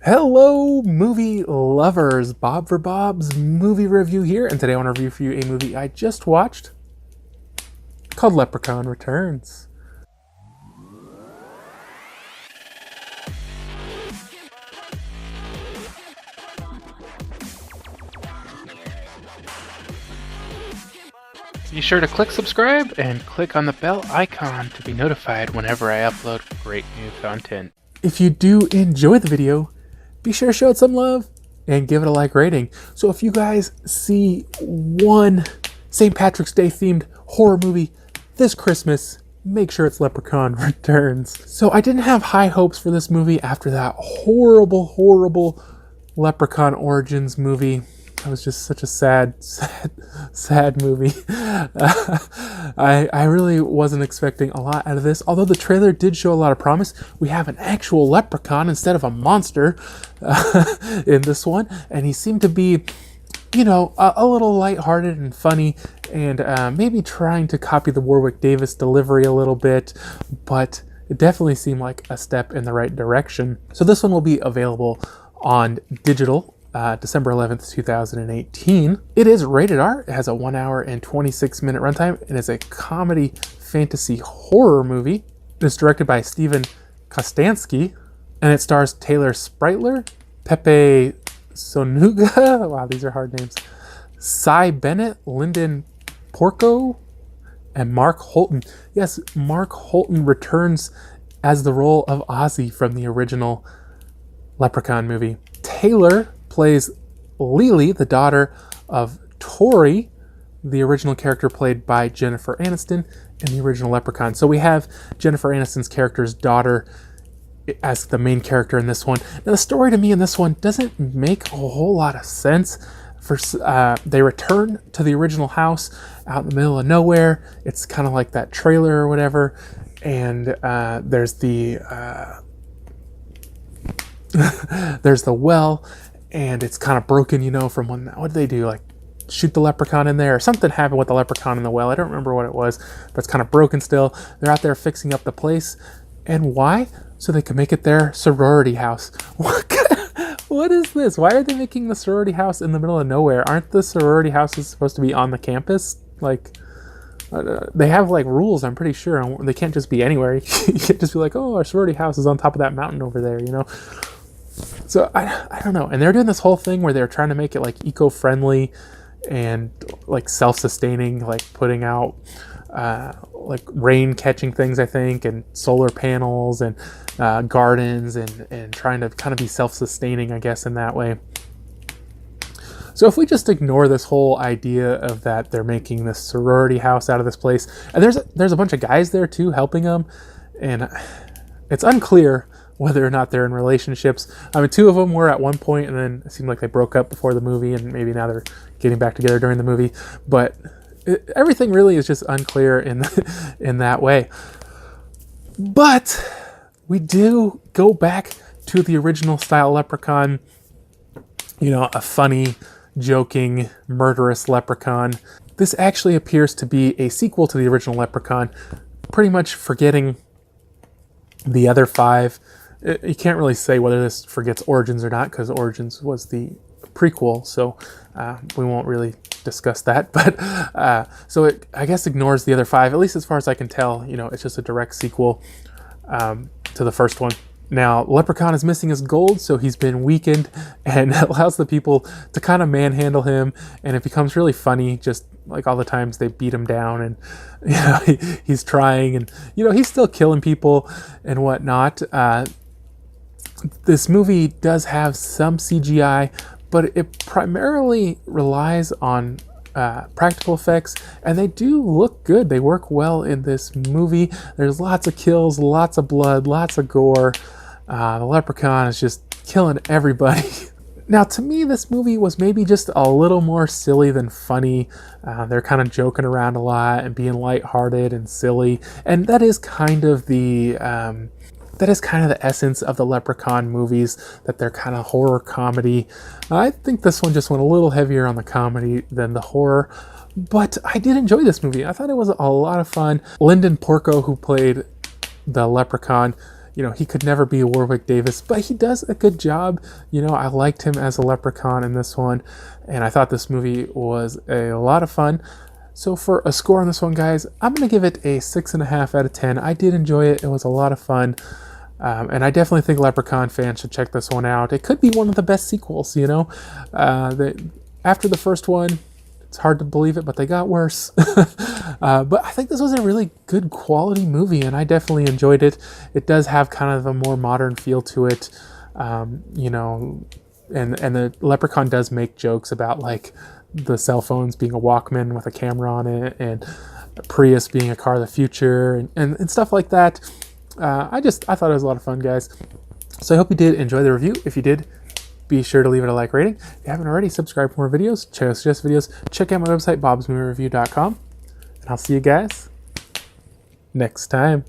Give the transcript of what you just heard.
Hello, movie lovers. Bob for Bob's movie review here, and today I want to review for you a movie I just watched called Leprechaun Returns. Be sure to click subscribe and click on the bell icon to be notified whenever I upload great new content. If you do enjoy the video, be sure to show it some love and give it a like rating. So if you guys see one St. Patrick's Day themed horror movie this Christmas, make sure it's Leprechaun Returns. So I didn't have high hopes for this movie after that horrible Leprechaun Origins movie. That was just such a sad movie. I really wasn't expecting a lot out of this, although the trailer did show a lot of promise. We have an actual leprechaun instead of a monster in this one, and he seemed to be, you know, a little lighthearted and funny, and maybe trying to copy the Warwick Davis delivery a little bit, but it definitely seemed like a step in the right direction. So this one will be available on digital December 11th, 2018. It is rated R. It has a 1 hour and 26-minute runtime. It is a comedy fantasy horror movie. It's directed by Stephen Kostanski, and it stars Taylor Spreitler, Pepi Sonuga, wow, these are hard names, Bennett, Linden, Porco, and Mark Holton. Yes, Mark Holton returns as the role of Ozzy from the original Leprechaun movie. Taylor plays Lily, the daughter of Tori, the original character played by Jennifer Aniston in the original Leprechaun. So we have Jennifer Aniston's character's daughter as the main character in this one. Now the story to me in this one doesn't make a whole lot of sense. They return to the original house out in the middle of nowhere. It's kind of like that trailer or whatever, and there's the there's the well, and it's kind of broken, you know, from when, what did they do? Like shoot the leprechaun in there or something happened with the leprechaun in the well. I don't remember what it was, but it's kind of broken still. They're out there fixing up the place. And why? So they can make it their sorority house. What is this? Why are they making the sorority house in the middle of nowhere? Aren't the sorority houses supposed to be on the campus? Like, they have like rules, I'm pretty sure. They can't just be anywhere. You can't just be like, oh, our sorority house is on top of that mountain over there, you know? So I don't know. And they're doing this whole thing where they're trying to make it like eco-friendly and like self-sustaining, like putting out like rain catching things, I think, and solar panels and gardens and trying to kind of be self-sustaining, I guess, in that way. So if we just ignore this whole idea of that they're making this sorority house out of this place, and there's a bunch of guys there too helping them, and it's unclear whether or not they're in relationships. I mean, two of them were at one point, and then it seemed like they broke up before the movie, and maybe now they're getting back together during the movie. But everything really is just unclear in that way. But we do go back to the original style Leprechaun. You know, a funny, joking, murderous leprechaun. This actually appears to be a sequel to the original Leprechaun, pretty much forgetting the other five. You can't really say whether this forgets Origins or not, because Origins was the prequel, so we won't really discuss that. But so it, I guess, ignores the other five, at least as far as I can tell. You know, it's just a direct sequel to the first one. Now, Leprechaun is missing his gold, so he's been weakened, and it allows the people to kind of manhandle him, and it becomes really funny, just like all the times they beat him down, and you know, he's trying, and you know, he's still killing people and whatnot. This movie does have some CGI, but it primarily relies on practical effects, and they do look good. They work well in this movie. There's lots of kills, lots of blood, lots of gore. The leprechaun is just killing everybody. Now, to me, this movie was maybe just a little more silly than funny. They're kind of joking around a lot and being lighthearted and silly, and that is kind of the essence of the Leprechaun movies, that they're kind of horror comedy. I think this one just went a little heavier on the comedy than the horror, but I did enjoy this movie. I thought it was a lot of fun. Linden Porco, who played the Leprechaun, you know, he could never be a Warwick Davis, but he does a good job. You know, I liked him as a Leprechaun in this one, and I thought this movie was a lot of fun. So for a score on this one, guys, I'm going to give it a 6.5 out of 10. I did enjoy it. It was a lot of fun. And I definitely think Leprechaun fans should check this one out. It could be one of the best sequels, you know. After the first one, it's hard to believe it, but they got worse. But I think this was a really good quality movie, and I definitely enjoyed it. It does have kind of a more modern feel to it, you know, and the Leprechaun does make jokes about, like, the cell phones being a Walkman with a camera on it, and Prius being a car of the future, and stuff like that. I thought it was a lot of fun, guys. So I hope you did enjoy the review. If you did, be sure to leave it a like rating. If you haven't already, subscribe for more videos, check out suggest videos, check out my website, BOBSMOVIEREVIEW.com, and I'll see you guys next time.